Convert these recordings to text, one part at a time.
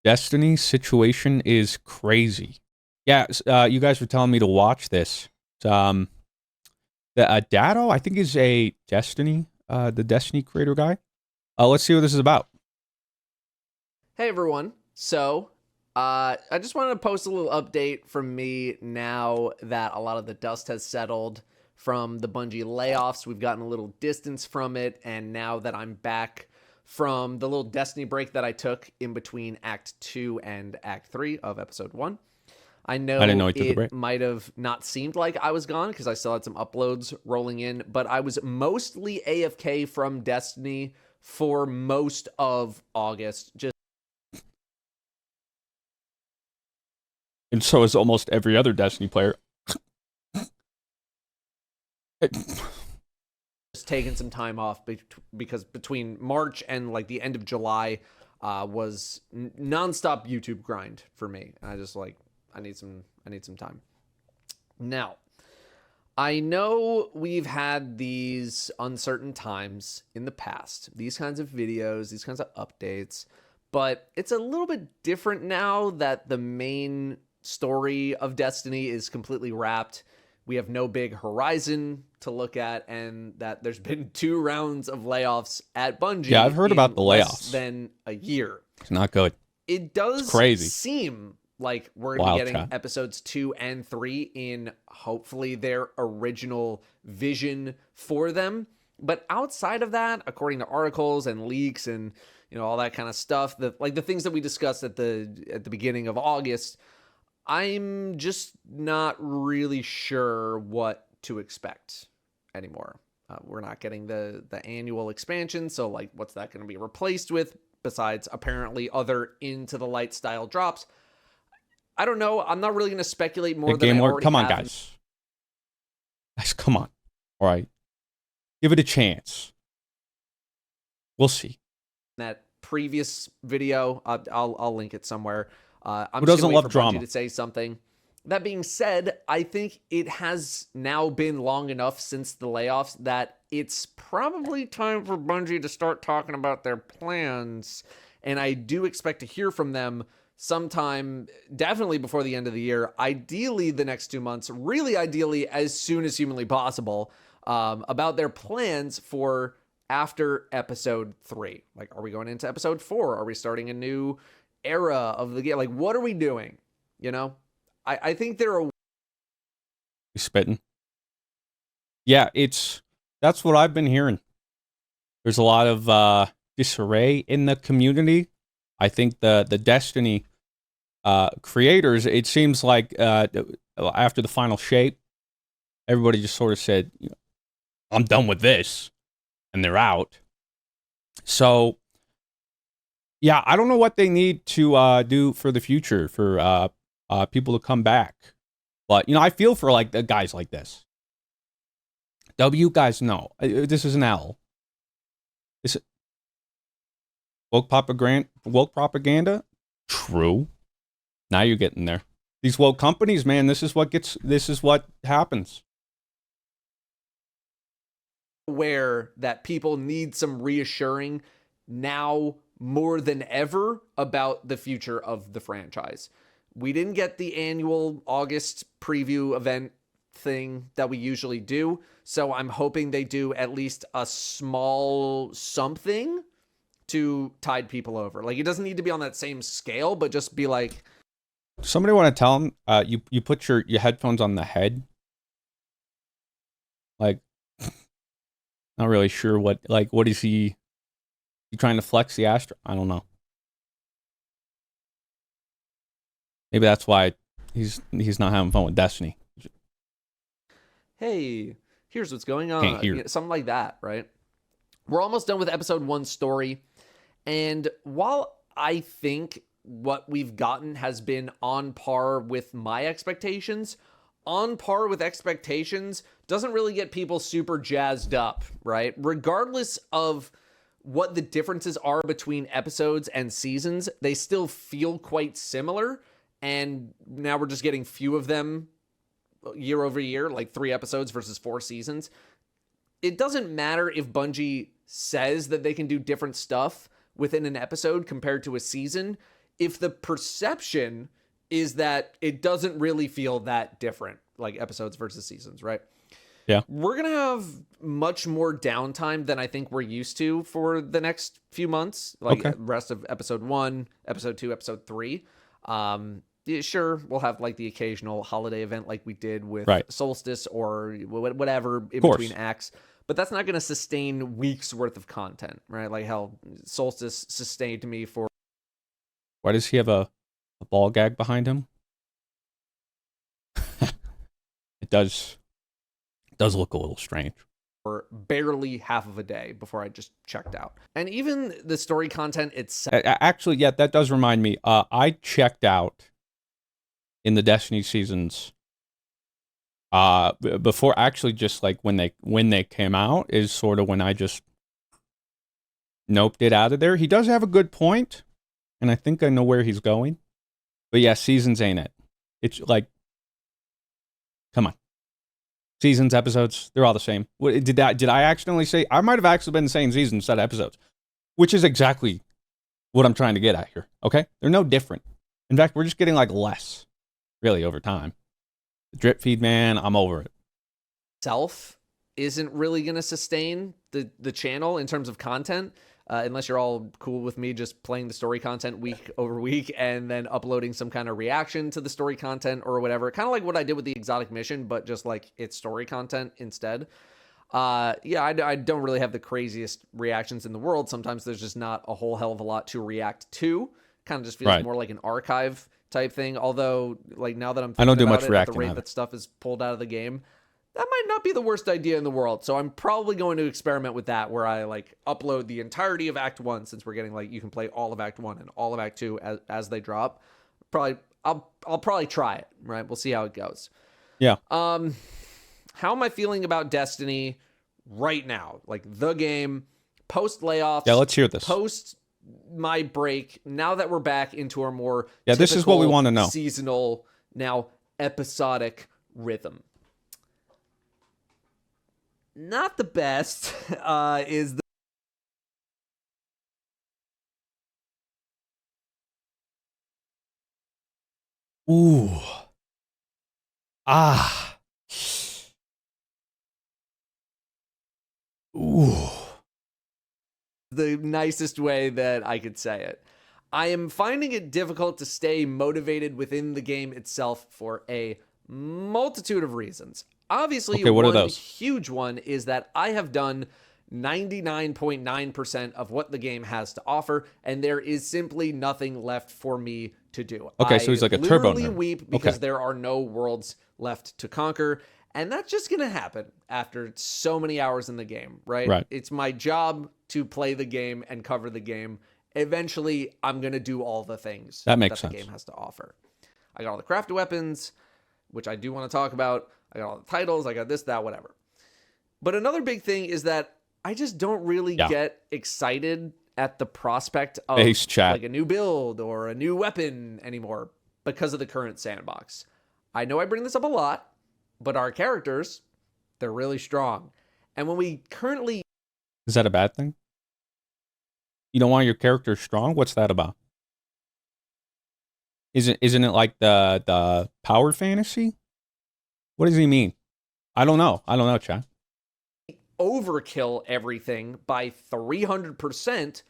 Destiny situation is crazy. Yeah, you guys were telling me to watch this. Um, the Datto, I think, is a Destiny, the Destiny creator guy. Let's see what this is about. Hey everyone. I just wanted to post a little update from me now that a lot of the dust has settled from the Bungie layoffs. We've gotten a little distance from it, and now that I'm back from the little Destiny break that I took in between Act 2 and Act 3 of Episode 1, I I didn't know know he took a break. it might have not seemed like I was gone because I still had some uploads rolling in, but I was mostly AFK from Destiny for most of August, And so is almost every other Destiny player. just taking some time off because between March and like the end of July was nonstop YouTube grind for me. I just like I need some time. Now, I know we've had these uncertain times in the past, these kinds of videos, these kinds of updates, but it's a little bit different now that the main story of Destiny is completely wrapped. We have no big horizon to look at, and that there's been 2 rounds of layoffs at Yeah, I've Bungie heard in about the less layoffs. than a year. It's not good. It It's does crazy. seem like we're going to be Wild getting chat. episodes 2 and 3 in hopefully their original vision for them. But outside of that, according to articles and leaks and all that kind of stuff, the things that we discussed at the beginning of August, I'm just not really sure what to expect anymore. We're not getting the annual expansion, so like, what's that going to be replaced with? Besides, apparently, other Into the Light style drops. I don't know. I'm not really going to speculate more Big than game I work. already Come on, have in guys. Guys, come on. All right. Give it a chance. We'll see. that previous video. I'll link it somewhere. I'm Who just going doesn't to wait love for Bungie drama? to say something. That being said, I think it has now been long enough since the layoffs that it's probably time for Bungie to start talking about their plans. And I do expect to hear from them sometime, definitely before the end of the year, ideally the next 2 months, really ideally as soon as humanly possible, about their plans for after episode 3. Like, are we going into episode 4? Are we starting a new era of the game? Like, what are we doing? You know? I think there are. He's spitting. Yeah, that's what I've been hearing. There's a lot of disarray in the community. I think the Destiny creators, it seems like after the final shape, everybody just sort of said, I'm done with this, and they're out. So, yeah, I don't know what they need to do for the future for people to come back. But, I feel for like the guys like this. W guys, no. This is an L. This woke propaganda? True. Now you're getting there. These woke companies, man, this is what happens. Aware that people need some reassuring now more than ever about the future of the franchise. We didn't get the annual August preview event thing that we usually do, so I'm hoping they do at least a small something to tide people over. Like, it doesn't need to be on that same scale, but just be like, Somebody want to tell them you put your headphones on the head? Like, not really sure what is he trying to flex the Astro? I don't know. Maybe that's why he's not having fun with Destiny. hey, here's what's going Can't on. hear. Something like that, right? We're almost done with episode 1 story. And while I think what we've gotten has been on par with my expectations, on par with expectations doesn't really get people super jazzed up, right? Regardless of what the differences are between episodes and seasons, they still feel quite similar. And now we're just getting few of them year over year, like 3 episodes versus 4 seasons. It doesn't matter if Bungie says that they can do different stuff within an episode compared to a season. if the perception is that it doesn't really feel that different, like episodes versus seasons, right? Yeah. We're going to have much more downtime than I think we're used to for the next few months, like Okay. the rest of episode 1, episode 2, episode 3. Yeah, sure, we'll have like the occasional holiday event like we did with Right. Solstice or whatever in course. between acts, but that's not going to sustain weeks worth of content, right? Like how Solstice sustained me for Why does he have a ball gag behind him? It does look a little strange. barely half of a day before I just checked out. And even the story content itself. Actually, yeah, that does remind me. I checked out in the Destiny seasons. Before, actually, just like when they came out is sort of when I just noped it out of there. He does have a good point, and I think I know where he's going. But yeah, seasons ain't it. It's like, come on. Seasons, episodes, they're all the same. Did I accidentally say? I might have actually been saying seasons instead of episodes, which is exactly what I'm trying to get at here. Okay? They're no different. In fact, we're just getting like less, really, over time. The drip feed, man, I'm over it. Self isn't really going to sustain the channel in terms of content. Unless you're all cool with me just playing the story content week over week and then uploading some kind of reaction to the story content or whatever. Kind of like what I did with the exotic mission, but just like it's story content instead. Yeah, I don't really have the craziest reactions in the world. Sometimes there's just not a whole hell of a lot to react to. Kind of just feels more like an archive type thing. Although, like now that I'm thinking I don't do about much it, at reacting the rate either. that stuff is pulled out of the game, that might not be the worst idea in the world. So I'm probably going to experiment with that, where I like upload the entirety of Act 1, since we're getting like you can play all of Act 1 and all of Act 2 as they drop. I'll probably try it, right? We'll see how it goes. Yeah. How am I feeling about Destiny right now? Like the game, post layoffs. Yeah, let's hear this. Post my break, now that we're back into our more this is what we want to know. Seasonal, now episodic rhythm. Not the best is the Ooh. Ah. Ooh. the nicest way that I could say it. I am finding it difficult to stay motivated within the game itself for a multitude of reasons. Obviously, Okay, what are one those? huge one is that I have done 99.9% of what the game has to offer, and there is simply nothing left for me to do. Okay, so he's like a turbo literally nerd. weep because Okay. there are no worlds left to conquer, and that's just going to happen after so many hours in the game, right? Right. It's my job to play the game and cover the game. Eventually, I'm going to do all the things That makes the sense. game has to offer. I got all the crafted weapons, which I do want to talk about. I got all the titles. I got this, that, whatever. But another big thing is that I just don't really get excited at the prospect of Base chat. like a new build or a new weapon anymore because of the current sandbox. I know I bring this up a lot, but our characters, they're really strong. And when we currently... Is that a bad thing? You don't want your character strong? What's that about? Isn't it like the power fantasy? What does he mean? I don't know, chat. overkill everything by 300%,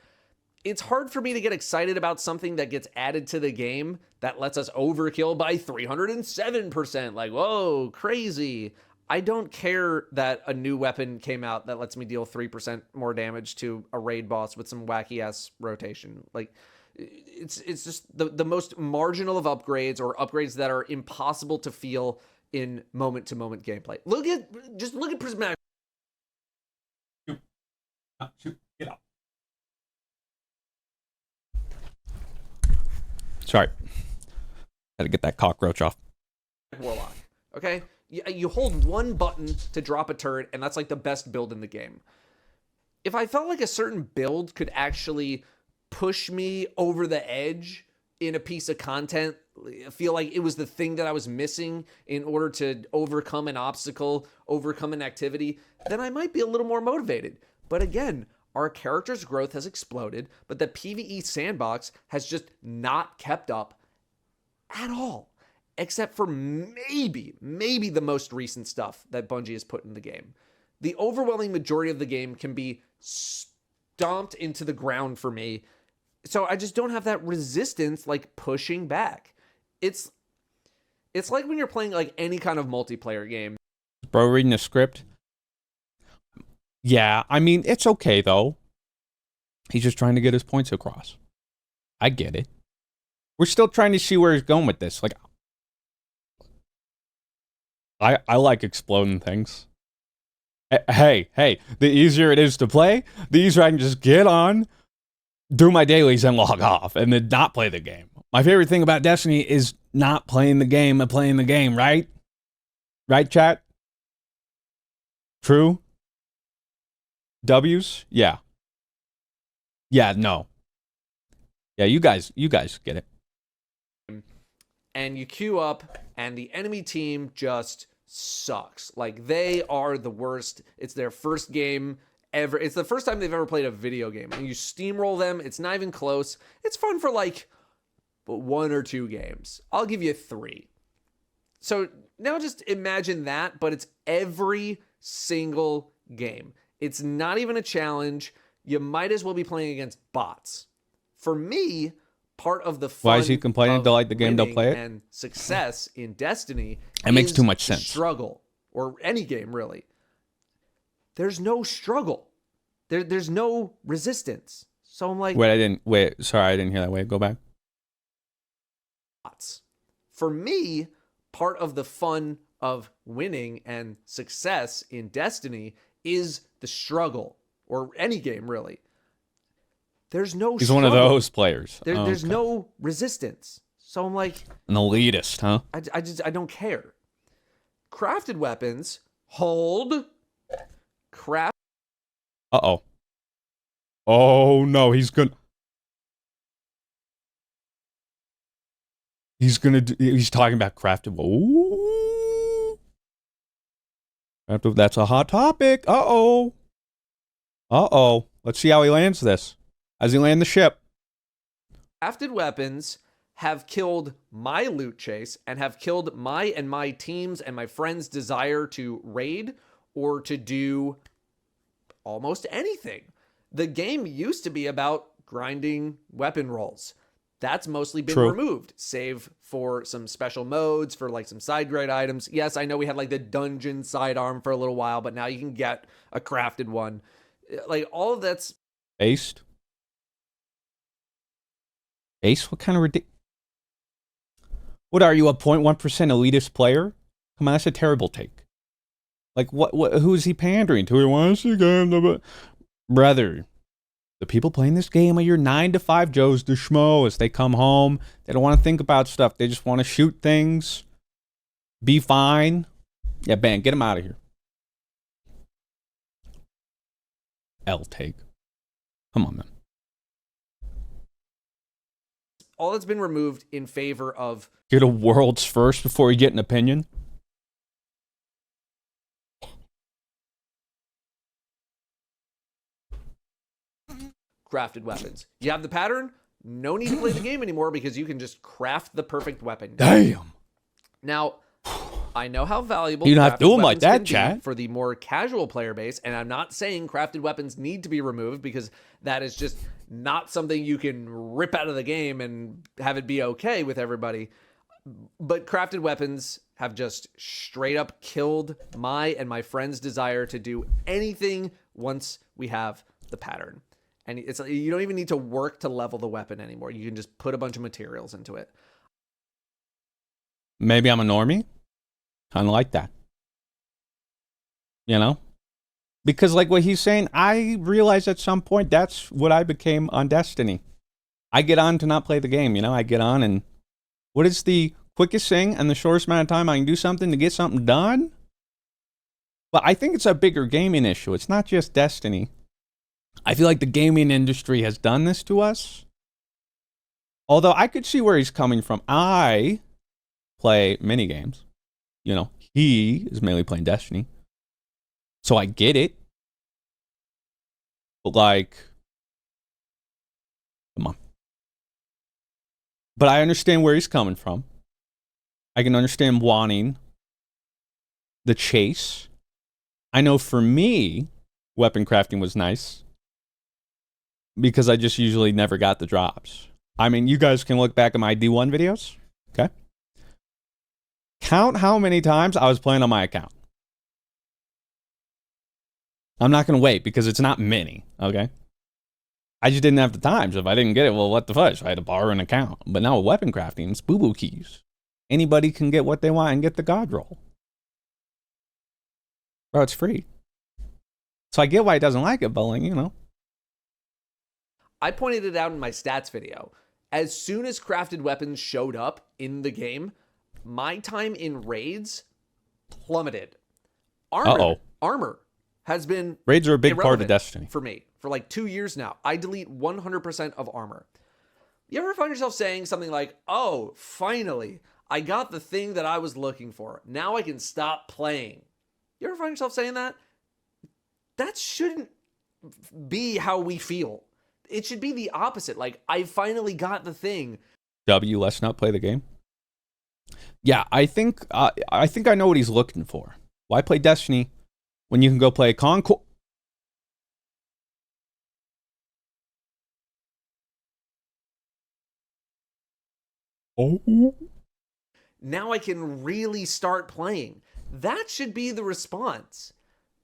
it's hard for me to get excited about something that gets added to the game that lets us overkill by 307%. Like, whoa, crazy. I don't care that a new weapon came out that lets me deal 3% more damage to a raid boss with some wacky ass rotation. Like, it's just the most marginal of upgrades, or upgrades that are impossible to feel in moment to moment gameplay. Look at Prismatic. Shoot, get out. Sorry. Had to get that cockroach off. Warlock. Okay? You hold one button to drop a turret, and that's like the best build in the game. If I felt like a certain build could actually push me over the edge in a piece of content, I feel like it was the thing that I was missing in order to overcome an obstacle, overcome an activity, then I might be a little more motivated. But again, our character's growth has exploded, but the PvE sandbox has just not kept up at all, except for maybe the most recent stuff that Bungie has put in the game. The overwhelming majority of the game can be stomped into the ground for me, so I just don't have that resistance like pushing back. It's like when you're playing like any kind of multiplayer game. Bro reading a script. Yeah, I mean, it's okay, though. He's just trying to get his points across. I get it. We're still trying to see where he's going with this. Like, I like exploding things. Hey, the easier it is to play, the easier I can just get on, do my dailies, and log off, and then not play the game. My favorite thing about Destiny is not playing the game and playing the game, right? Right, chat? True? W's? Yeah. Yeah, no. Yeah, you guys get it. And you queue up, and the enemy team just sucks. Like, they are the worst. It's their first game ever. It's the first time they've ever played a video game. And you steamroll them. It's not even close. It's fun for like 1 or 2 games. I'll give you 3. So now just imagine that, but it's every single game. It's not even a challenge. You might as well be playing against bots. For me, part of the fun Why is he complaining to like the game, don't play it? And success in Destiny it makes too much sense. Struggle, or any game really. There's no struggle. There's no resistance. So I'm like, sorry, I didn't hear that. Wait, go back. Bots. For me, part of the fun of winning and success in Destiny is the struggle, or any game really. There's no He's struggle. one of those players. There's no resistance. So I'm like, an elitist, huh? I don't care. Crafted weapons, hold. Craft. Uh-oh. Oh, no, he's talking about crafted. Ooh. That's a hot topic. Uh-oh. Let's see how he lands this. As he land the ship. Crafted weapons have killed my loot chase and have killed my team's and my friends' desire to raid or to do almost anything. The game used to be about grinding weapon rolls. That's mostly been removed, save for some special modes, for like some side grade items. Yes, I know we had like the dungeon sidearm for a little while, but now you can get a crafted one. Like, all of that's... Ace? What kind of ridiculous... What are you, a 0.1% elitist player? Come on, that's a terrible take. Like, who is he pandering to? He wants to game, brother. The people playing this game are your 9-to-5 Joes, the schmoes. They come home. They don't want to think about stuff. They just want to shoot things. Be fine. Yeah, bang, get him out of here. L take. Come on, man. All that's been removed in favor of... Get a world's first before you get an opinion? crafted weapons. You have the pattern, no need to play the game anymore because you can just craft the perfect weapon. Damn. Now, I know how valuable you don't have to do them like that, chat. For the more casual player base, and I'm not saying crafted weapons need to be removed because that is just not something you can rip out of the game and have it be okay with everybody. But crafted weapons have just straight up killed my and my friends' desire to do anything once we have the pattern. And it's you don't even need to work to level the weapon anymore. You can just put a bunch of materials into it. Maybe I'm a normie. Kind of like that. You know? Because like what he's saying, I realized at some point that's what I became on Destiny. I get on to not play the game, you know? I get on and what is the quickest thing and the shortest amount of time I can do something to get something done? But I think it's a bigger gaming issue. It's not just Destiny. I feel like the gaming industry has done this to us. Although I could see where he's coming from. I play minigames. You know, he is mainly playing Destiny. So I get it. But like, come on. But I understand where he's coming from. I can understand wanting the chase. I know for me, weapon crafting was nice because I just usually never got the drops. I mean, you guys can look back at my D1 videos, okay? Count how many times I was playing on my account. I'm not going to wait because it's not many, okay? I just didn't have the time, so if I didn't get it, well, what the fudge? I had to borrow an account. But now with weapon crafting, it's boo-boo keys. Anybody can get what they want and get the god roll. Bro, it's free. So I get why he doesn't like it, but like, you know. I pointed it out in my stats video. As soon as crafted weapons showed up in the game, my time in raids plummeted. Armor has been raids are a big part of Destiny for me for like 2 years now. I delete 100% of armor. You ever find yourself saying something like, "Oh, finally, I got the thing that I was looking for. Now I can stop playing." You ever find yourself saying that? That shouldn't be how we feel. It should be the opposite. Like, I finally got the thing. Let's not play the game. Yeah, I think I know what he's looking for. Why play Destiny when you can go play Concord? Oh. Now I can really start playing. That should be the response.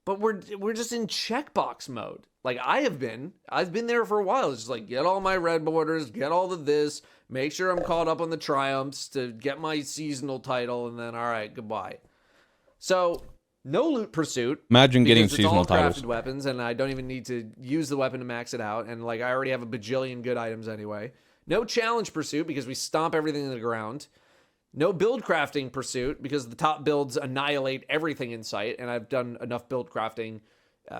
But we're just in checkbox mode. Like I've been there for a while. It's just like, get all my red borders, get all of this, make sure I'm caught up on the triumphs to get my seasonal title, and then all right, goodbye. So no loot pursuit. Imagine getting crafted seasonal titles. Weapons, and I don't even need to use the weapon to max it out. And like I already have a bajillion good items anyway. No challenge pursuit because we stomp everything in the ground. No build crafting pursuit because the top builds annihilate everything in sight, and I've done enough build crafting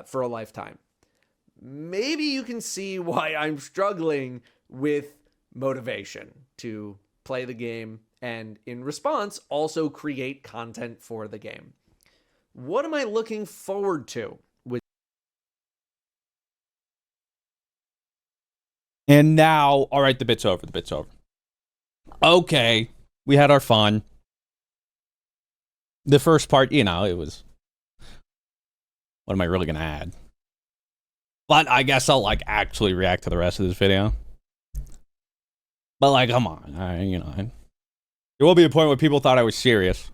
for a lifetime. Maybe you can see why I'm struggling with motivation to play the game and, in response, also create content for the game. What am I looking forward to with? And now, all right, the bit's over. Okay. We had our fun. The first part, you know, it was... What am I really going to add? But I guess I'll, like, actually react to the rest of this video. But, like, come on. There will be a point where people thought I was serious.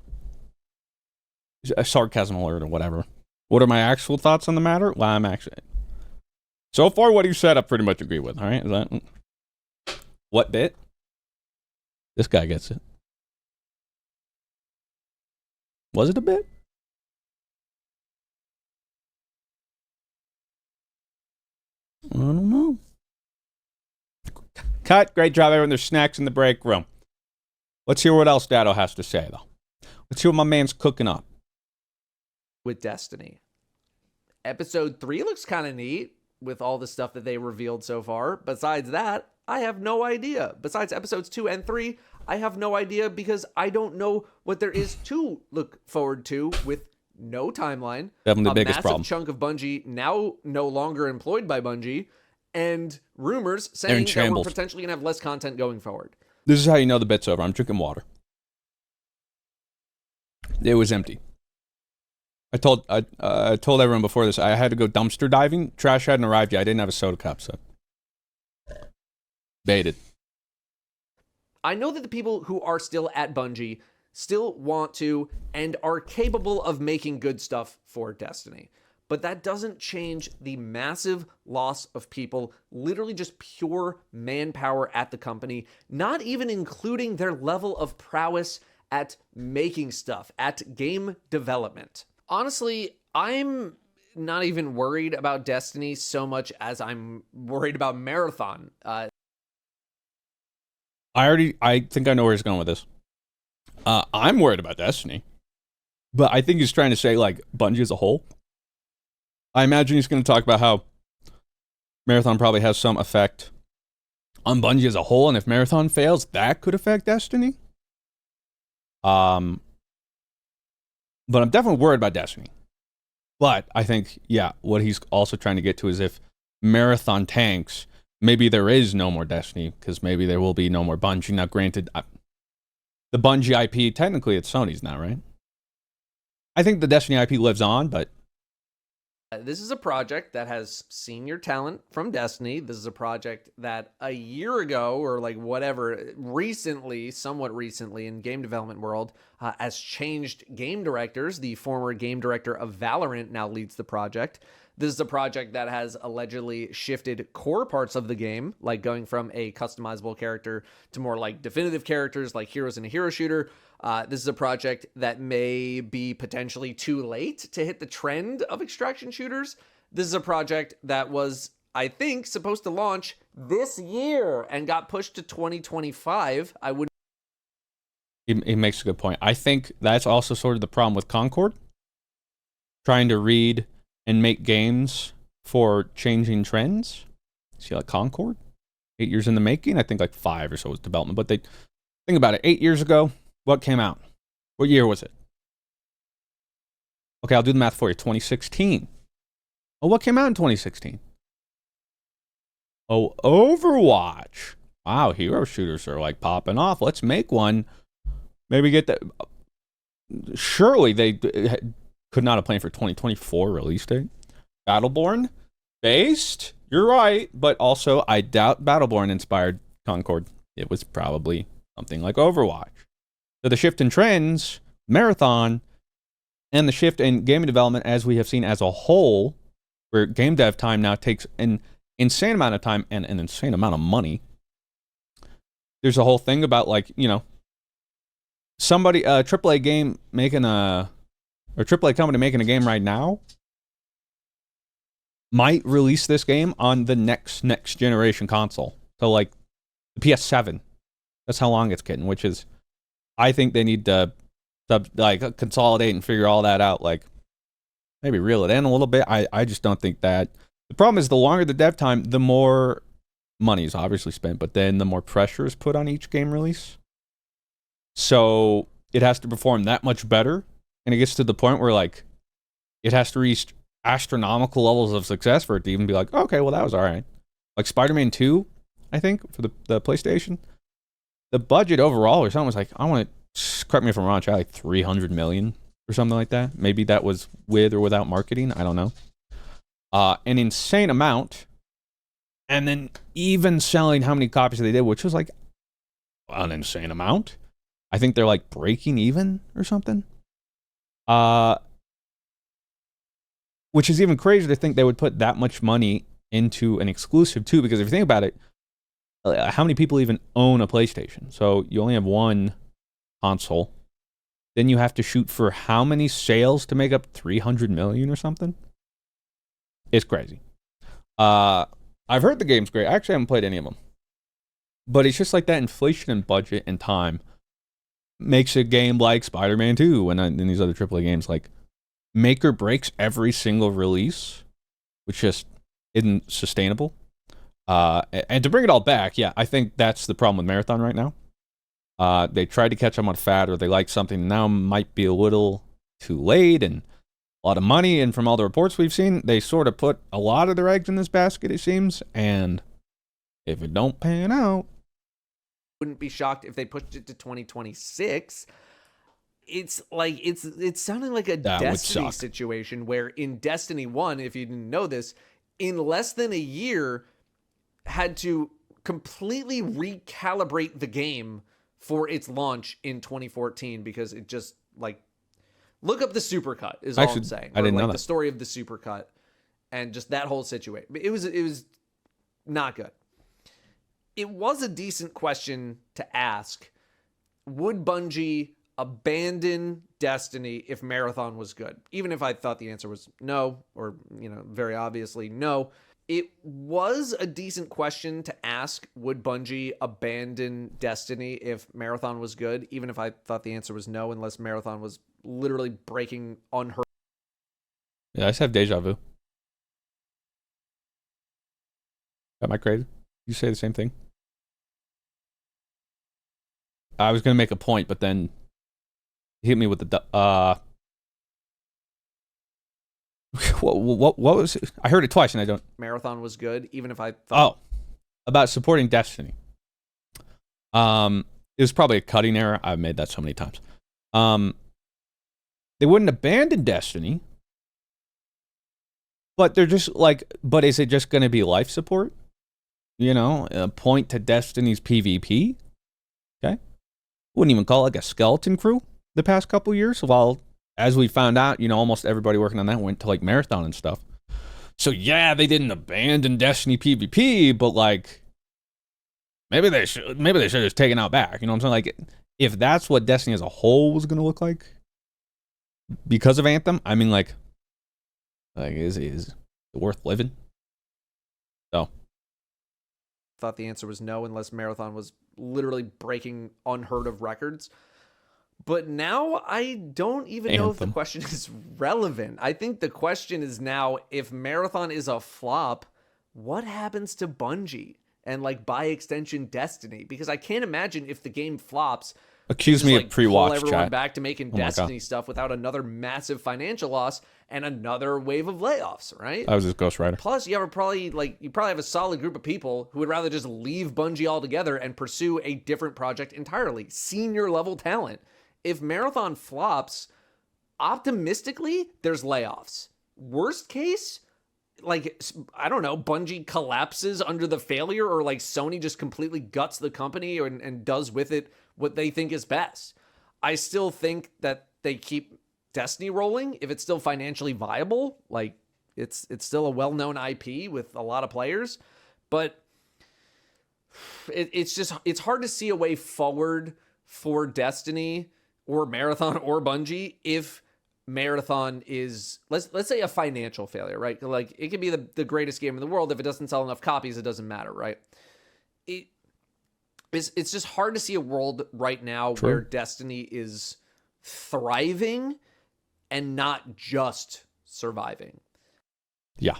A sarcasm alert or whatever. What are my actual thoughts on the matter? Well, I'm actually... So far, what you said, I pretty much agree with, all right? Is that... What bit? This guy gets it. Was it a bit? I don't know. Cut. Great job, everyone. There's snacks in the break room. Let's hear what else Dado has to say, though. Let's hear what my man's cooking up. With Destiny. Episode 3 looks kind of neat with all the stuff that they revealed so far. Besides that, I have no idea. Besides episodes 2 and 3, I have no idea because I don't know what there is to look forward to with no timeline. Definitely the biggest problem. A massive chunk of Bungie now no longer employed by Bungie, and rumors saying that we're potentially going to have less content going forward. This is how you know the bit's over. I'm drinking water. It was empty. I told everyone before this, I had to go dumpster diving. Trash hadn't arrived yet. I didn't have a soda cup, so... Baited. I know that the people who are still at Bungie still want to and are capable of making good stuff for Destiny. But that doesn't change the massive loss of people, literally just pure manpower at the company, not even including their level of prowess at making stuff, at game development. Honestly, I'm not even worried about Destiny so much as I'm worried about Marathon. I think I know where he's going with this. I'm worried about Destiny. But I think he's trying to say, like, Bungie as a whole. I imagine he's going to talk about how Marathon probably has some effect on Bungie as a whole, and if Marathon fails, that could affect Destiny. But I'm definitely worried about Destiny. But I think, yeah, what he's also trying to get to is if Marathon tanks, maybe there is no more Destiny because maybe there will be no more Bungie. Now, granted, the Bungie IP, technically it's Sony's now, right? I think the Destiny IP lives on, but This is a project that has senior talent from Destiny. This is a project that a year ago or like whatever, recently, somewhat recently in game development world, has changed game directors. The former game director of Valorant now leads the project. This is a project that has allegedly shifted core parts of the game, like going from a customizable character to more like definitive characters like heroes in a hero shooter. This is a project that may be potentially too late to hit the trend of extraction shooters. This is a project that was, I think, supposed to launch this year and got pushed to 2025. I would. he makes a good point. I think that's also sort of the problem with Concord, trying to read and make games for changing trends. See, like Concord, 8 years in the making. I think like 5 or so was development. But they think about it. 8 years ago, what came out? What year was it? Okay, I'll do the math for you. 2016. Oh, what came out in 2016? Oh, Overwatch. Wow, hero shooters are like popping off. Let's make one. Maybe get that. Surely they could not have planned for 2024 release date. Battleborn based. You're right, but also I doubt Battleborn inspired Concord. It was probably something like Overwatch. So the shift in trends, Marathon, and the shift in gaming development as we have seen as a whole, where game dev time now takes an insane amount of time and an insane amount of money. There's a whole thing about like, you know, somebody, a AAA game making or AAA company making a game right now might release this game on the next generation console. So like the PS7. That's how long it's getting, which is, I think they need to consolidate and figure all that out. Like maybe reel it in a little bit. I just don't think that. The problem is the longer the dev time, the more money is obviously spent, but then the more pressure is put on each game release. So it has to perform that much better. And it gets to the point where like it has to reach astronomical levels of success for it to even be like, okay, well, that was all right. Like Spider-Man 2, I think, for the PlayStation. The budget overall or something was like, I want to, correct me if I'm wrong, Charlie, like 300 million or something like that. Maybe that was with or without marketing. I don't know. An insane amount. And then even selling how many copies they did, which was like an insane amount. I think they're like breaking even or something. Which is even crazier to think they would put that much money into an exclusive too, because if you think about it, how many people even own a PlayStation? So you only have one console. Then you have to shoot for how many sales to make up 300 million or something? It's crazy. I've heard the game's great. I actually haven't played any of them. But it's just like that inflation in budget and time makes a game like Spider-Man 2 and these other AAA games like make or breaks every single release, which just isn't sustainable. And to bring it all back, yeah, I think that's the problem with Marathon right now. They tried to catch up on fat, or they liked something now might be a little too late and a lot of money. And from all the reports we've seen, they sort of put a lot of their eggs in this basket, it seems. And if it don't pan out, Wouldn't be shocked if they pushed it to 2026. It's like it's sounding like a Destiny situation where in Destiny 1, if you didn't know this, in less than a year had to completely recalibrate the game for its launch in 2014 because it just like look up the supercut is all I'm saying. I didn't know that. The story of the supercut and just that whole situation. It was not good. It was a decent question to ask. Would Bungie abandon Destiny if Marathon was good? Even if I thought the answer was no, or, you know, very obviously no. It was a decent question to ask. Would Bungie abandon Destiny if Marathon was good? Even if I thought the answer was no, unless Marathon was literally breaking unheard. Yeah, I just have deja vu. Am I crazy? You say the same thing? I was going to make a point, but then he hit me with the What was it? I heard it twice and I don't. Marathon was good, even if I thought. Oh, about supporting Destiny. It was probably a cutting error. I've made that so many times. They wouldn't abandon Destiny, but they're just like, but is it just going to be life support? You know, point to Destiny's PvP. Okay, wouldn't even call it like a skeleton crew the past couple years. While, as we found out, you know, almost everybody working on that went to like Marathon and stuff. So yeah, they didn't abandon Destiny PvP, but like maybe they should have just taken out back. You know what I'm saying? Like if that's what Destiny as a whole was going to look like because of Anthem, I mean like is it worth living? So Thought the answer was no, unless Marathon was literally breaking unheard of records. But now I don't even know if the question is relevant. I think the question is now, if Marathon is a flop, what happens to Bungie? And like by extension, Destiny? Because I can't imagine if the game flops, accuse me of pre-watch pull everyone chat. back to making Destiny stuff without another massive financial loss and another wave of layoffs, right? I was just Ghost Rider. Plus, you probably have a solid group of people who would rather just leave Bungie altogether and pursue a different project entirely. Senior level talent. If Marathon flops, optimistically, there's layoffs. Worst case, like, I don't know, Bungie collapses under the failure, or like Sony just completely guts the company and does with it what they think is best. I still think that they keep Destiny rolling if it's still financially viable. Like, it's still a well-known IP with a lot of players, but it's hard to see a way forward for Destiny or Marathon or Bungie if Marathon is, let's say, a financial failure, right? Like, it could be the greatest game in the world. If it doesn't sell enough copies, it doesn't matter, right? It's just hard to see a world right now where Destiny is thriving and not just surviving. Yeah.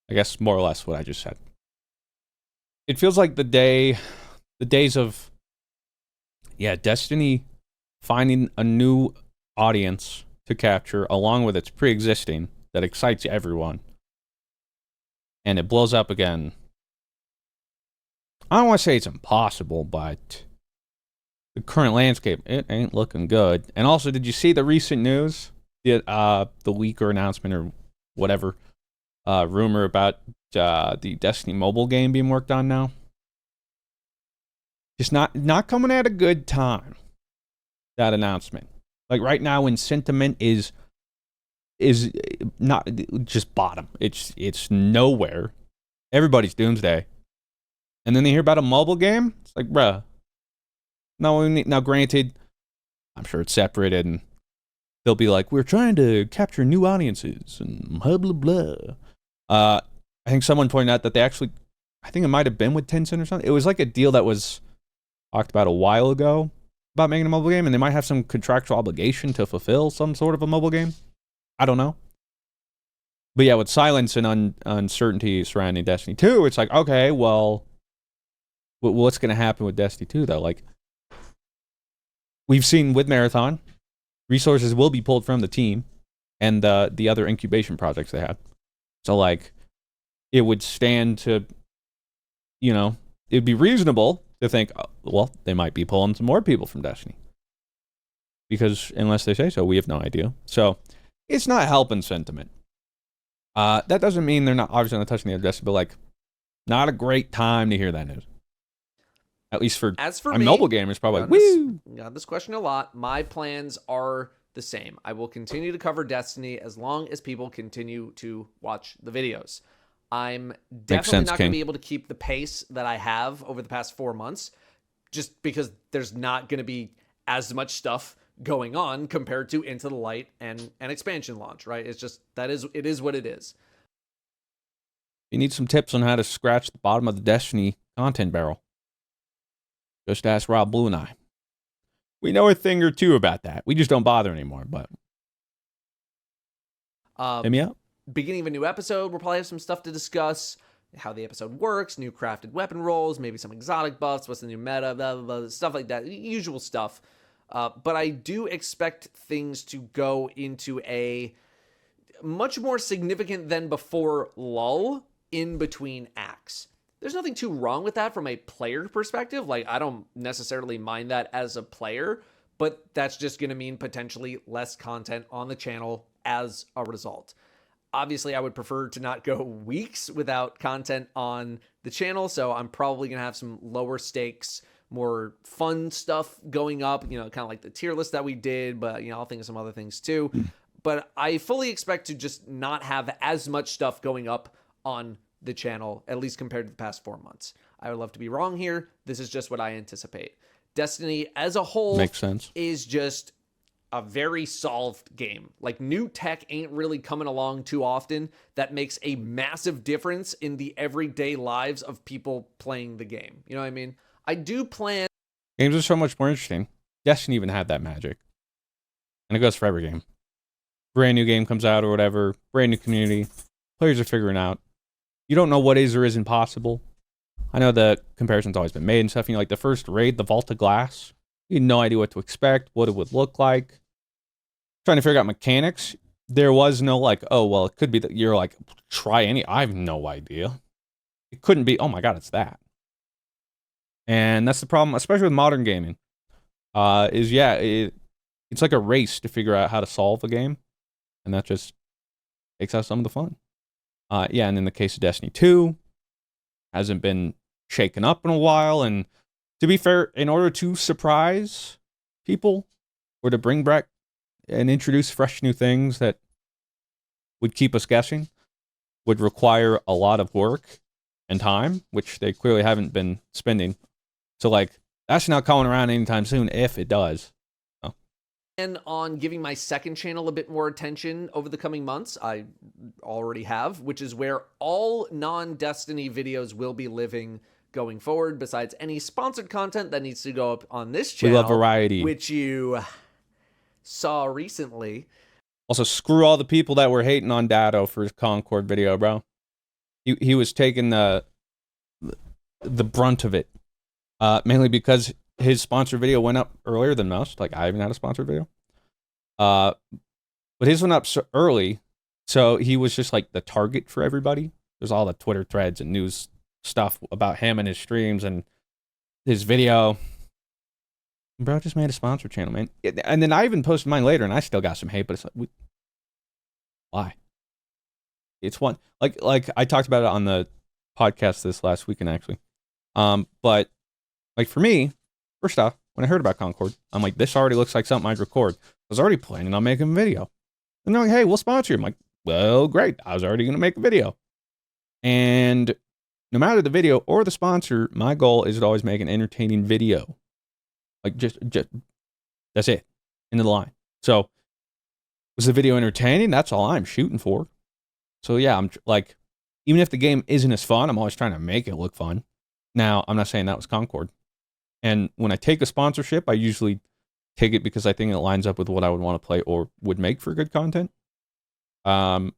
I guess more or less what I just said. It feels like the days of, Destiny finding a new audience to capture along with its pre-existing that excites everyone, and it blows up again. I don't want to say it's impossible, but the current landscape, it ain't looking good. And also, did you see the recent news? The leak or announcement or whatever, rumor about the Destiny mobile game being worked on now? Just not coming at a good time, that announcement. Like right now when sentiment is not just bottom. It's nowhere. Everybody's doomsday. And then they hear about a mobile game? It's like, bruh. Now granted, I'm sure it's separated and they'll be like, we're trying to capture new audiences and blah, blah, blah. I think someone pointed out that they actually, I think it might have been with Tencent or something. It was like a deal that was talked about a while ago about making a mobile game, and they might have some contractual obligation to fulfill some sort of a mobile game. I don't know. But yeah, with silence and uncertainty surrounding Destiny 2, it's like, okay, well, what's going to happen with Destiny 2, though? Like, we've seen with Marathon, resources will be pulled from the team and the other incubation projects they have. So, like, it would stand to, it'd be reasonable to think, well, they might be pulling some more people from Destiny. Because unless they say so, we have no idea. So, it's not helping sentiment. That doesn't mean they're not obviously not touching the other Destiny, but, like, not a great time to hear that news. At least for a mobile gamers, probably. Woo! Got this question a lot. My plans are the same. I will continue to cover Destiny as long as people continue to watch the videos. I'm definitely not going to be able to keep the pace that I have over the past 4 months, just because there's not going to be as much stuff going on compared to Into the Light and an expansion launch, right? It's just, it is what it is. You need some tips on how to scratch the bottom of the Destiny content barrel. Just ask Rob Blue and I. We know a thing or two about that. We just don't bother anymore, but hit me up. Beginning of a new episode, we'll probably have some stuff to discuss, how the episode works, new crafted weapon rolls, maybe some exotic buffs, what's the new meta, blah, blah, blah, stuff like that, usual stuff. But I do expect things to go into a much more significant than before lull in between acts. There's nothing too wrong with that from a player perspective. Like, I don't necessarily mind that as a player, but that's just going to mean potentially less content on the channel as a result. Obviously, I would prefer to not go weeks without content on the channel, so I'm probably going to have some lower stakes, more fun stuff going up, kind of like the tier list that we did, but, I'll think of some other things too. But I fully expect to just not have as much stuff going up on the channel, at least compared to the past 4 months. I would love to be wrong here. This is just what I anticipate. Destiny as a whole Makes sense. is just a very solved game. Like, new tech ain't really coming along too often that makes a massive difference in the everyday lives of people playing the game. You know what I mean? I do plan... Games are so much more interesting. Destiny even had that magic. And it goes for every game. Brand new game comes out or whatever, brand new community, players are figuring out. You don't know what is or isn't possible. I know the comparison's always been made and stuff. Like the first raid, the Vault of Glass, you had no idea what to expect, what it would look like. Trying to figure out mechanics. There was no like, oh, well, it could be that you're like, try any. I have no idea. It couldn't be, oh my God, it's that. And that's the problem, especially with modern gaming. It's like a race to figure out how to solve a game. And that just takes out some of the fun. And in the case of Destiny 2, hasn't been shaken up in a while. And to be fair, in order to surprise people or to bring back and introduce fresh new things that would keep us guessing, would require a lot of work and time, which they clearly haven't been spending. So, like, that's not coming around anytime soon, if it does. And on giving my second channel a bit more attention over the coming months, I already have, which is where all non-Destiny videos will be living going forward, besides any sponsored content that needs to go up on this channel. We love variety. Which you saw recently. Also, screw all the people that were hating on Dado for his Concord video, bro. He was taking the brunt of it, mainly because his sponsored video went up earlier than most. Like, I haven't had a sponsored video. But his went up so early, so he was just like the target for everybody. There's all the Twitter threads and news stuff about him and his streams and his video. Bro, I just made a sponsored channel, man. And then I even posted mine later, and I still got some hate, but it's like, why? It's one, like I talked about it on the podcast this last weekend, actually. But like for me, first off, when I heard about Concord, I'm like, this already looks like something I'd record. I was already planning on making a video. And they're like, hey, we'll sponsor you. I'm like, well, great. I was already going to make a video. And no matter the video or the sponsor, my goal is to always make an entertaining video. Like, just that's it. Into the line. So, was the video entertaining? That's all I'm shooting for. So, yeah, I'm like, even if the game isn't as fun, I'm always trying to make it look fun. Now, I'm not saying that was Concord. And when I take a sponsorship, I usually take it because I think it lines up with what I would want to play or would make for good content. But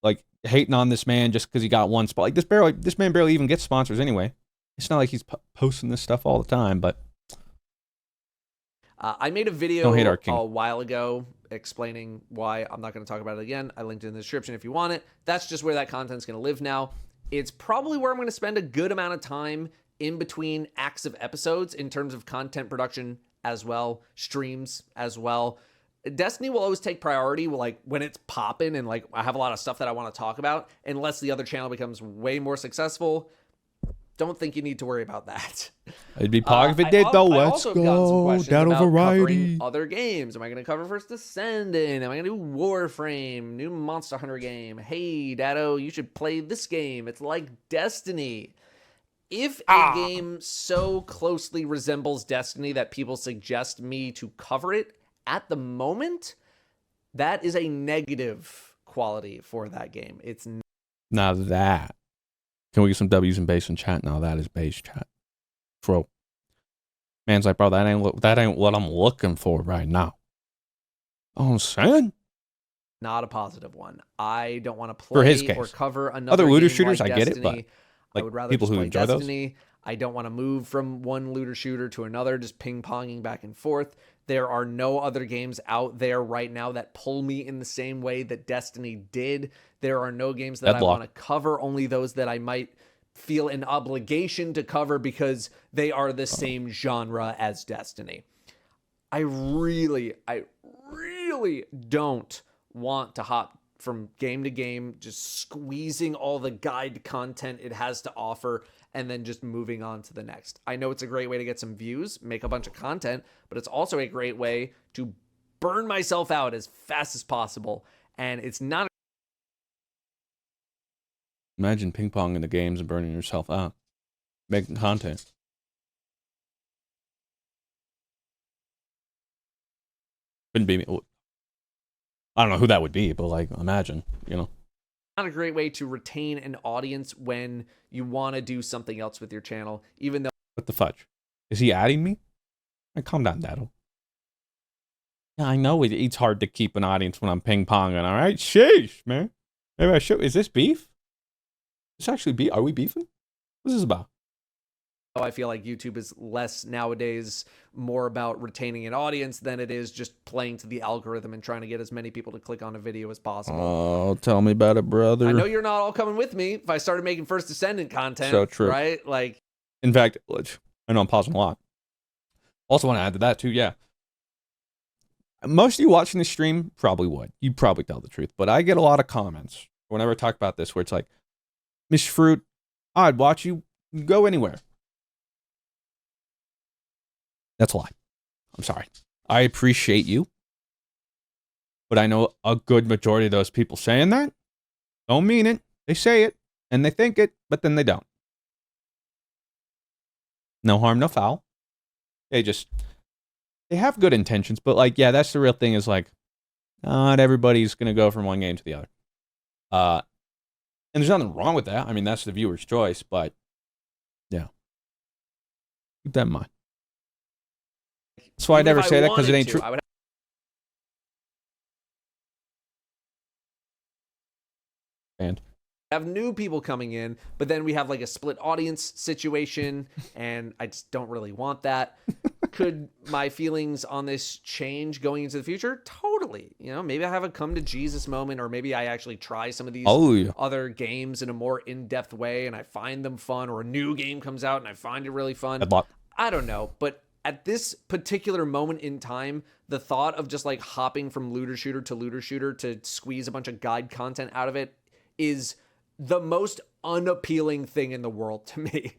like hating on this man just because he got one spot, like this man barely even gets sponsors anyway. It's not like he's posting this stuff all the time. But I made a video a while ago explaining why. I'm not going to talk about it again. I linked it in the description if you want it. That's just where that content's going to live now. It's probably where I'm going to spend a good amount of time in between acts of episodes in terms of content production as well, streams as well. Destiny will always take priority, like when it's popping and like I have a lot of stuff that I want to talk about, unless the other channel becomes way more successful. Don't think you need to worry about that. It'd be pog if it did, though. Let's go. Down variety. Other games. Am I going to cover First Descendant? Am I going to do Warframe? New Monster Hunter game? Hey, Dado, you should play this game. It's like Destiny. If a game so closely resembles Destiny that people suggest me to cover it at the moment, that is a negative quality for that game. It's now that. Can we get some W's and bass in chat? No, that is bass chat. Bro. Man's like, bro, that ain't what I'm looking for right now. Oh, I'm saying? Not a positive one. I don't want to for his play case. or cover another other looter game shooters, like I Destiny. get it, but like I would rather people just who play enjoy Destiny. those. I don't want to move from one looter shooter to another, just ping-ponging back and forth. There are no other games out there right now that pull me in the same way that Destiny did. There are no games that Deadlock. I want to cover, only those that I might feel an obligation to cover because they are the same genre as Destiny. I really don't want to hop from game to game, just squeezing all the guide content it has to offer and then just moving on to the next. I know it's a great way to get some views, make a bunch of content, but it's also a great way to burn myself out as fast as possible. And it's not. Imagine ping pong in the games and burning yourself out, making content. Couldn't be me. I don't know who that would be, but like, imagine, you know. Not a great way to retain an audience when you want to do something else with your channel, even though. What the fudge? Is he adding me? Hey, calm down, Daddle. Yeah, I know it's hard to keep an audience when I'm ping ponging. All right, sheesh, man. Maybe I should. Is this beef? Is this actually beef? Are we beefing? What's this about? I feel like YouTube is less nowadays more about retaining an audience than it is just playing to the algorithm and trying to get as many people to click on a video as possible. Oh, tell me about it, brother. I know you're not all coming with me. If I started making First Descendant content, So true. right? Like, in fact, I know I'm pausing a lot. Also want to add to that too, yeah. Most of you watching this stream probably would. You'd probably tell the truth. But I get a lot of comments whenever I talk about this where it's like, Miss Fruit, I'd watch you go anywhere. That's a lie. I'm sorry. I appreciate you. But I know a good majority of those people saying that don't mean it. They say it and they think it, but then they don't. No harm, no foul. They have good intentions, but like, yeah, that's the real thing is like, not everybody's going to go from one game to the other. And there's nothing wrong with that. I mean, that's the viewer's choice, but yeah. Keep that in mind. That's why I never say that because it ain't true. And have new people coming in, but then we have like a split audience situation, and I just don't really want that. Could my feelings on this change going into the future? Totally. You know, maybe I have a come to Jesus moment, or maybe I actually try some of these other games in a more in-depth way and I find them fun, or a new game comes out and I find it really fun. I don't know, but at this particular moment in time, the thought of just like hopping from looter shooter to squeeze a bunch of guide content out of it is the most unappealing thing in the world to me.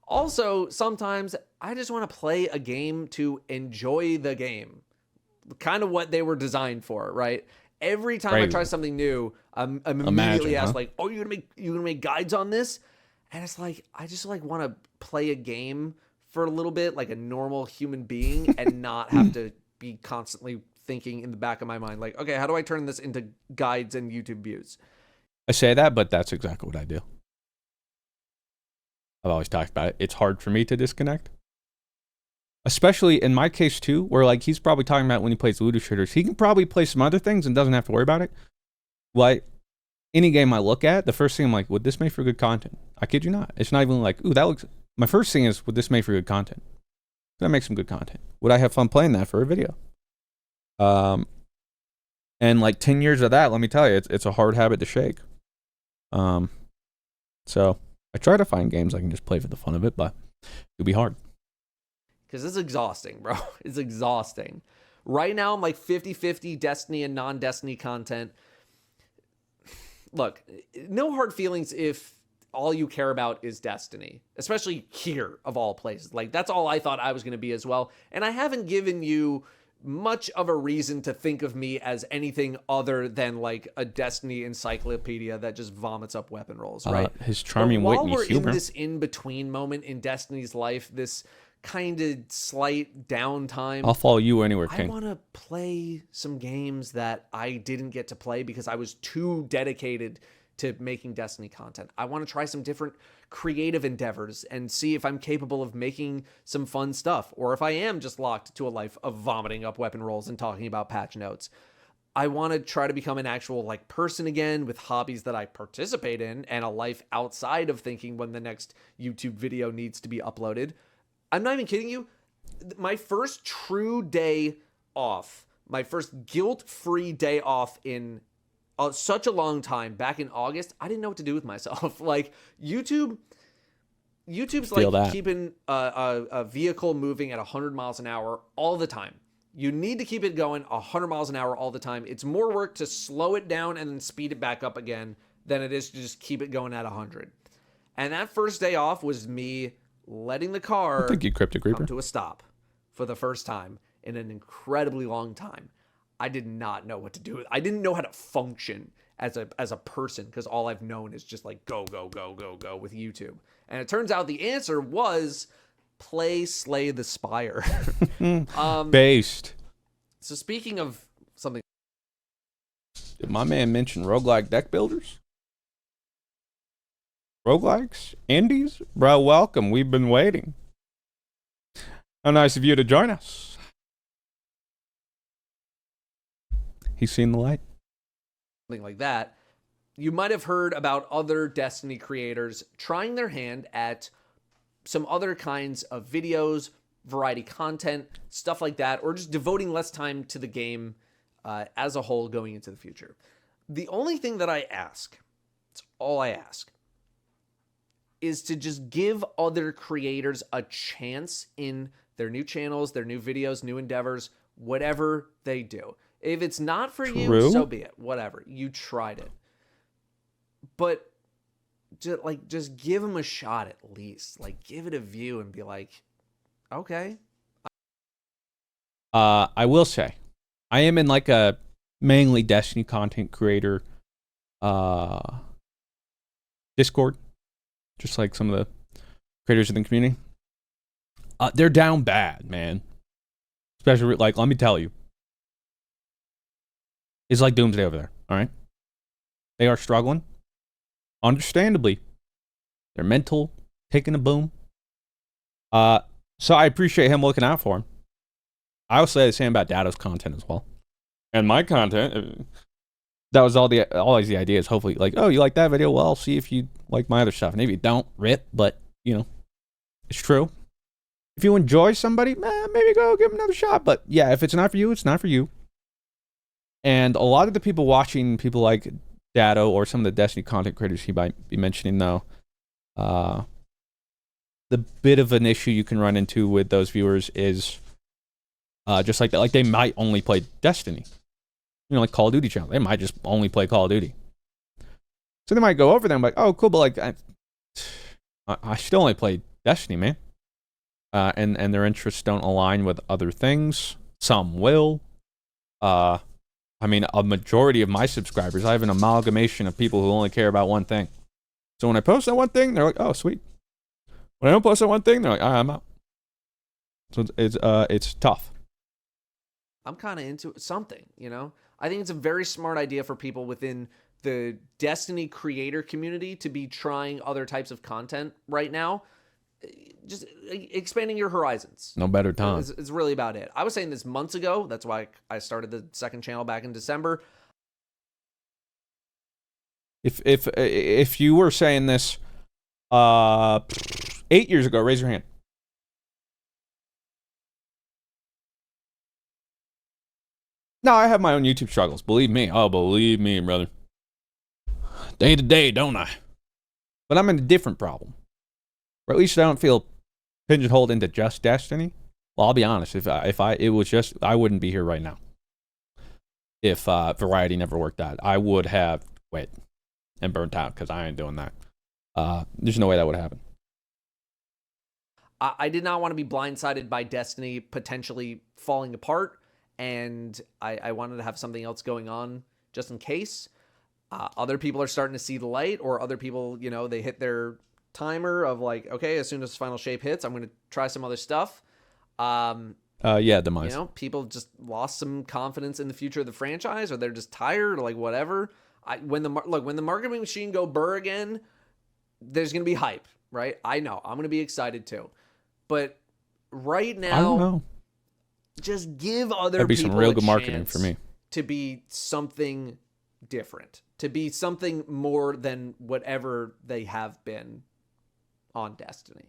Also, sometimes I just want to play a game to enjoy the game. Kind of what they were designed for, right? Every time I try something new, I'm immediately asked like, "Oh, you gonna make guides on this?" And it's like I just like want to play a game for a little bit like a normal human being and not have to be constantly thinking in the back of my mind like, "Okay, how do I turn this into guides and YouTube views?" I say that, but that's exactly what I do. I've always talked about it. It's hard for me to disconnect. Especially in my case too, where like he's probably talking about when he plays looter shooters. He can probably play some other things and doesn't have to worry about it. Like any game I look at, the first thing I'm like, would this make for good content? I kid you not. It's not even like, ooh, that looks... My first thing is, would this make for good content? Could I make some good content? Would I have fun playing that for a video? And like 10 years of that, let me tell you, it's a hard habit to shake. So I try to find games I can just play for the fun of it, but it'll be hard. Because it's exhausting, bro. It's exhausting. Right now, I'm like 50-50 Destiny and non-Destiny content. Look, no hard feelings if all you care about is Destiny, especially here of all places. Like, that's all I thought I was going to be as well. And I haven't given you much of a reason to think of me as anything other than like a Destiny encyclopedia that just vomits up weapon rolls, right? His charming but wit while and we're humor. in this in-between moment in Destiny's life, this kind of slight downtime, I'll follow you anywhere, King. I want to play some games that I didn't get to play because I was too dedicated to making Destiny content. I want to try some different creative endeavors and see if I'm capable of making some fun stuff, or if I am just locked to a life of vomiting up weapon rolls and talking about patch notes. I want to try to become an actual like person again with hobbies that I participate in and a life outside of thinking when the next YouTube video needs to be uploaded. I'm not even kidding you. My first true day off, my first guilt-free day off in such a long time, back in August, I didn't know what to do with myself. Like YouTube's Feel like that. keeping a vehicle moving at 100 miles an hour all the time. You need to keep it going 100 miles an hour all the time. It's more work to slow it down and then speed it back up again than it is to just keep it going at 100. And that first day off was me letting the car Thank you, Cryptic come Reaper. to a stop for the first time in an incredibly long time. I did not know what to do. I didn't know how to function as a person because all I've known is just like go, go, go, go, go with YouTube. And it turns out the answer was play Slay the Spire. Based. So speaking of something, Did my man mention roguelike deck builders? Roguelikes? Indies? Bro, welcome. We've been waiting. How nice of you to join us. He's seen the light. something like that, you might have heard about other Destiny creators trying their hand at some other kinds of videos, variety content, stuff like that, or just devoting less time to the game as a whole going into the future. The only thing that I ask, it's all I ask, is to just give other creators a chance in their new channels, their new videos, new endeavors, whatever they do. If it's not for you, True. so be it. Whatever. You tried it. But just give them a shot at least. Like, give it a view and be like, okay. I will say, I am in like a mainly Destiny content creator Discord, just like some of the creators in the community. They're down bad, man. Especially, like, let me tell you, it's like doomsday over there. All right, they are struggling, understandably. Their mental taking a boom. So I appreciate him looking out for him. I will say the same about Dado's content as well. And my content, that was always the idea is hopefully like, oh, you like that video? Well, I'll see if you like my other stuff. And if you don't, rip. But, you know, it's true. If you enjoy somebody, maybe go give them another shot. But yeah, if it's not for you, it's not for you. And a lot of the people watching, people like Dado or some of the Destiny content creators he might be mentioning, though, the bit of an issue you can run into with those viewers is just like that. Like, they might only play Destiny. You know, like Call of Duty channel. They might just only play Call of Duty. So they might go over there and be like, oh, cool, but like, I still only play Destiny, man. And their interests don't align with other things. Some will. I mean, a majority of my subscribers, I have an amalgamation of people who only care about one thing. So when I post that one thing, they're like, oh, sweet. When I don't post that one thing, they're like, I'm out. So it's tough. I'm kind of into something, you know? I think it's a very smart idea for people within the Destiny creator community to be trying other types of content right now. Just expanding your horizons. No better time. It's really about it. I was saying this months ago. That's why I started the second channel back in December. If you were saying this 8 years ago, raise your hand. No, I have my own YouTube struggles. Believe me. Oh, believe me, brother. Day to day, don't I? But I'm in a different problem. Or at least I don't feel pigeonholed into just Destiny. Well, I'll be honest. If it was just, I wouldn't be here right now. If variety never worked out, I would have quit and burnt out because I ain't doing that. There's no way that would happen. I did not want to be blindsided by Destiny potentially falling apart, and I wanted to have something else going on just in case. Other people are starting to see the light, or other people, you know, they hit their timer of like, okay, as soon as Final Shape hits, I'm going to try some other stuff. Yeah, demise. You know, people just lost some confidence in the future of the franchise, or they're just tired, or like whatever. When the marketing machine go burr again, there's going to be hype, right? I know. I'm going to be excited too. But right now, I don't know. just give other That'd be people some real a good marketing chance for me. to be something different, to be something more than whatever they have been on Destiny.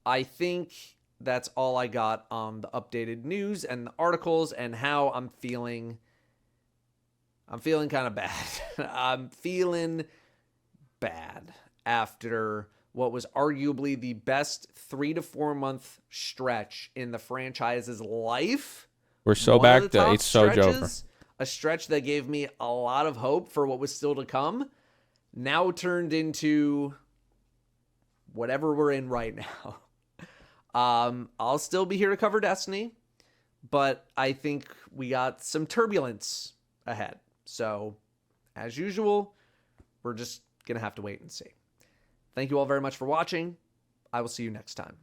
I think that's all I got on the updated news and the articles and how I'm feeling. I'm feeling kind of bad. I'm feeling bad after what was arguably the best 3 to 4 month stretch in the franchise's life. We're so back to it's so over. A stretch that gave me a lot of hope for what was still to come, now turned into whatever we're in right now. I'll still be here to cover Destiny, but I think we got some turbulence ahead. So, as usual, we're just going to have to wait and see. Thank you all very much for watching. I will see you next time.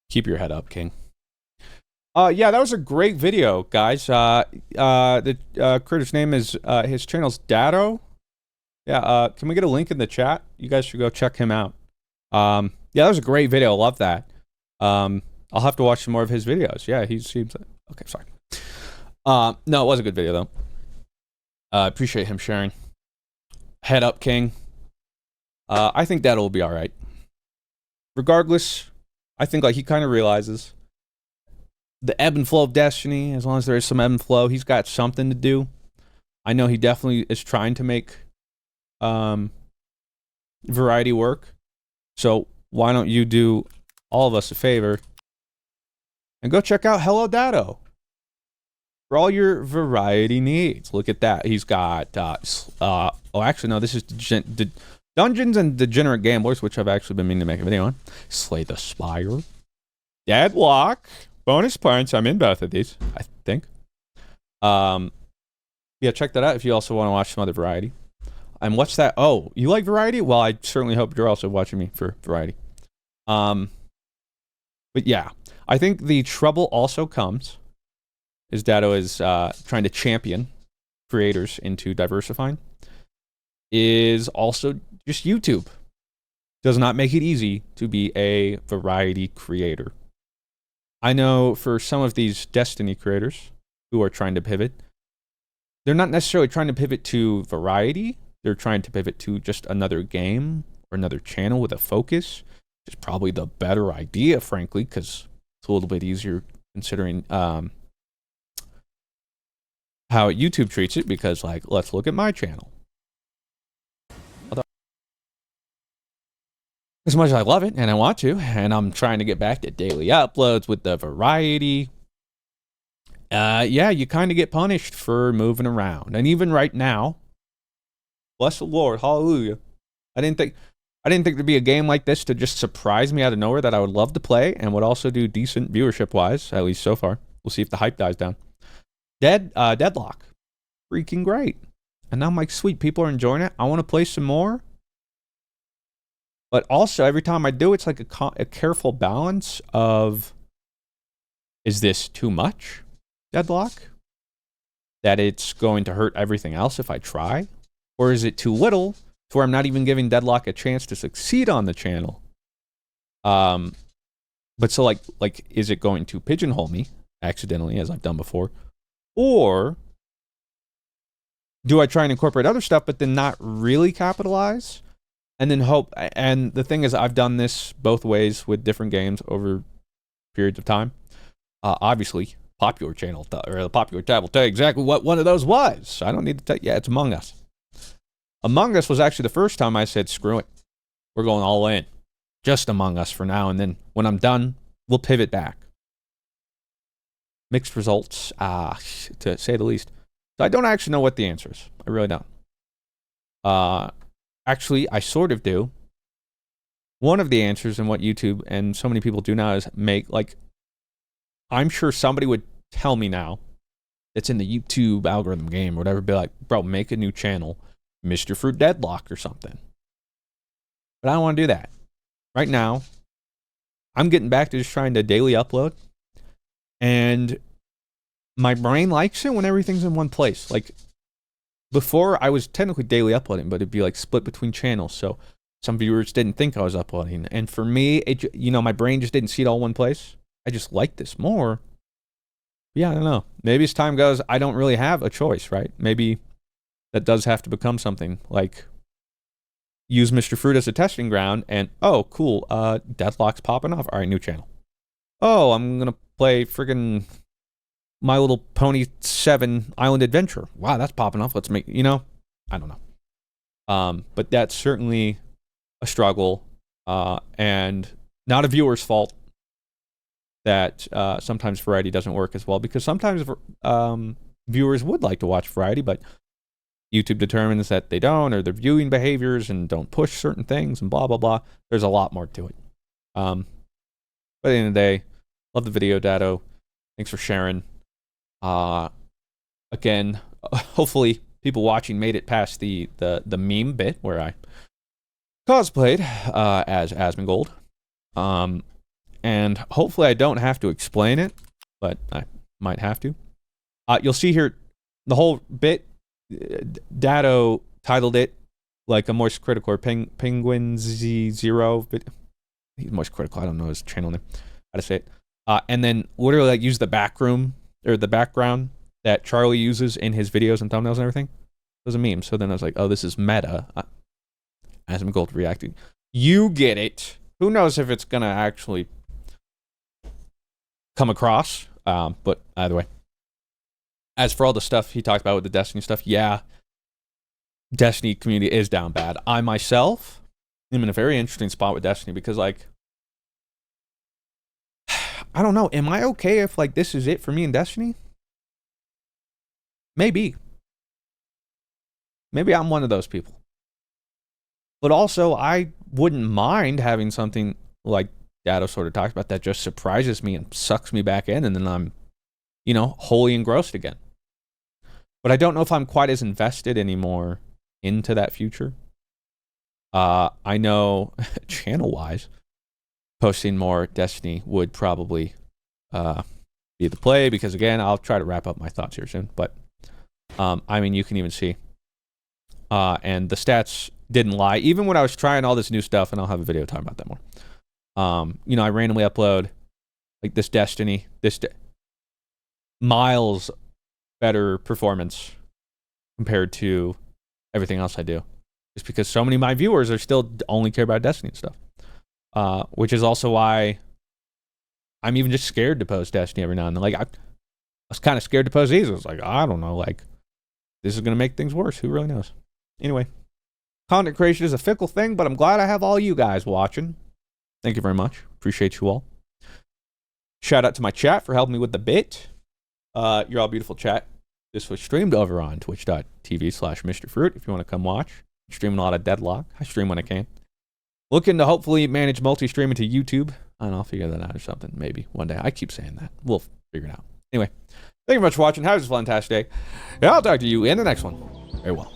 Keep your head up, King. Yeah, that was a great video, guys. The creator's name is, his channel's Dado. Yeah, can we get a link in the chat? You guys should go check him out. Yeah, that was a great video. I love that. I'll have to watch some more of his videos. Yeah, he seems like... Okay, sorry. No, it was a good video, though. Appreciate him sharing. Head up, King. I think that'll be all right. Regardless, I think like he kind of realizes the ebb and flow of Destiny, as long as there is some ebb and flow, he's got something to do. I know he definitely is trying to make variety work. So why don't you do all of us a favor and go check out Hello Dado for all your variety needs. Look at that. He's got, oh, actually, no, this is Dungeons and Degenerate Gamblers, which I've actually been meaning to make a video on. Slay the Spire. Deadlock. Bonus points. I'm in both of these, I think. Yeah, check that out if you also want to watch some other variety. And what's that? Oh, you like variety? Well, I certainly hope you're also watching me for variety. But yeah, I think the trouble also comes is Dado is trying to champion creators into diversifying. Is also just YouTube does not make it easy to be a variety creator. I know for some of these Destiny creators who are trying to pivot, they're not necessarily trying to pivot to variety. They're trying to pivot to just another game or another channel with a focus, which is probably the better idea, frankly, because it's a little bit easier considering how YouTube treats it, because, like, let's look at my channel. As much as I love it, and I want to, and I'm trying to get back to daily uploads with the variety, yeah, you kind of get punished for moving around. And even right now, bless the Lord, hallelujah, I didn't think there'd be a game like this to just surprise me out of nowhere that I would love to play and would also do decent viewership-wise, at least so far. We'll see if the hype dies down. Deadlock. Freaking great. And now I'm like, sweet, people are enjoying it. I want to play some more. But also, every time I do, it's like a careful balance of, is this too much, Deadlock? That it's going to hurt everything else if I try? Or is it too little to where I'm not even giving Deadlock a chance to succeed on the channel? But so, like, is it going to pigeonhole me accidentally, as I've done before? Or do I try and incorporate other stuff, but then not really capitalize? And then hope, and the thing is, I've done this both ways with different games over periods of time. Obviously, popular channel, or the popular tab will tell you exactly what one of those was. I don't need to tell you. Yeah, it's Among Us. Among Us was actually the first time I said, screw it. We're going all in. Just Among Us for now, and then when I'm done, we'll pivot back. Mixed results, to say the least. So I don't actually know what the answer is. I really don't. Actually, I sort of do. One of the answers in what YouTube and so many people do now is make, like, I'm sure somebody would tell me now, it's in the YouTube algorithm game or whatever, be like, bro, make a new channel, Mr. Fruit Deadlock or something. But I don't want to do that. Right now, I'm getting back to just trying to daily upload. And my brain likes it when everything's in one place. Like, before, I was technically daily uploading, but it'd be like split between channels. So some viewers didn't think I was uploading. And for me, my brain just didn't see it all in one place. I just like this more. Yeah, I don't know. Maybe as time goes, I don't really have a choice, right? Maybe that does have to become something like use Mr. Fruit as a testing ground and, oh, cool, Deathlock's popping off. All right, new channel. Oh, I'm going to play friggin' My Little Pony 7 Island Adventure. Wow, that's popping off. Let's make, I don't know. But that's certainly a struggle, and not a viewer's fault that sometimes variety doesn't work as well, because sometimes viewers would like to watch variety, but YouTube determines that they don't, or their viewing behaviors and don't push certain things and blah, blah, blah. There's a lot more to it. But at the end of the day, love the video, Dado. Thanks for sharing. Again, hopefully people watching made it past the meme bit where I cosplayed as Asmongold. And hopefully I don't have to explain it, but I might have to. You'll see here the whole bit. Dado titled it like a Moist Critical or Penguin Z0. He's Moist Critical. I don't know his channel name. How to say it. And then literally like use the background that Charlie uses in his videos and thumbnails and everything. It was a meme. So then I was like, oh, this is meta. Asmongold reacting. You get it. Who knows if it's gonna actually come across. But either way. As for all the stuff he talked about with the Destiny stuff, yeah, Destiny community is down bad. I myself am in a very interesting spot with Destiny because, like, I don't know. Am I okay if, like, this is it for me in Destiny? Maybe. Maybe I'm one of those people. But also, I wouldn't mind having something like Dado sort of talks about that just surprises me and sucks me back in, and then I'm, wholly engrossed again. But I don't know if I'm quite as invested anymore into that future. I know, channel-wise, posting more Destiny would probably be the play, because, again, I'll try to wrap up my thoughts here soon. But, I mean, you can even see. And the stats didn't lie. Even when I was trying all this new stuff, and I'll have a video talking about that more. I randomly upload, like, this Destiny, miles better performance compared to everything else I do. Just because so many of my viewers are still only care about Destiny and stuff. Which is also why I'm even just scared to post Destiny every now and then. Like, I was kind of scared to post these. I was like, I don't know, like, this is going to make things worse. Who really knows? Anyway, content creation is a fickle thing, but I'm glad I have all you guys watching. Thank you very much. Appreciate you all. Shout out to my chat for helping me with the bit. You're all beautiful, chat. This was streamed over on twitch.tv/MrFruit if you want to come watch. I'm streaming a lot of Deadlock. I stream when I can. Looking to hopefully manage multi-streaming to YouTube. And I'll figure that out or something, maybe one day. I keep saying that. We'll figure it out. Anyway, thank you very much for watching. Have a fantastic day. And I'll talk to you in the next one. Very well.